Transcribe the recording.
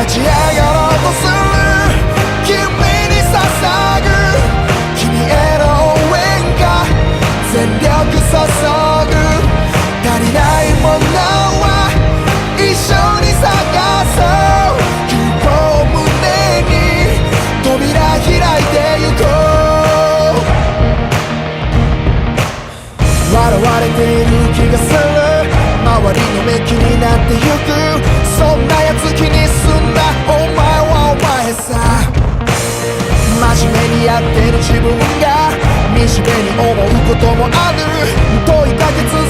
立ち上がろうとする君に捧ぐ君への応援が全力注ぐ足りないものは一緒に探そう希望を胸に扉開いてゆこう笑われている気がする周りの目気になってゆくそんなやつ気にすんなお前はお前さ真面目にやってる自分が惨めに思うこともある問いかけ続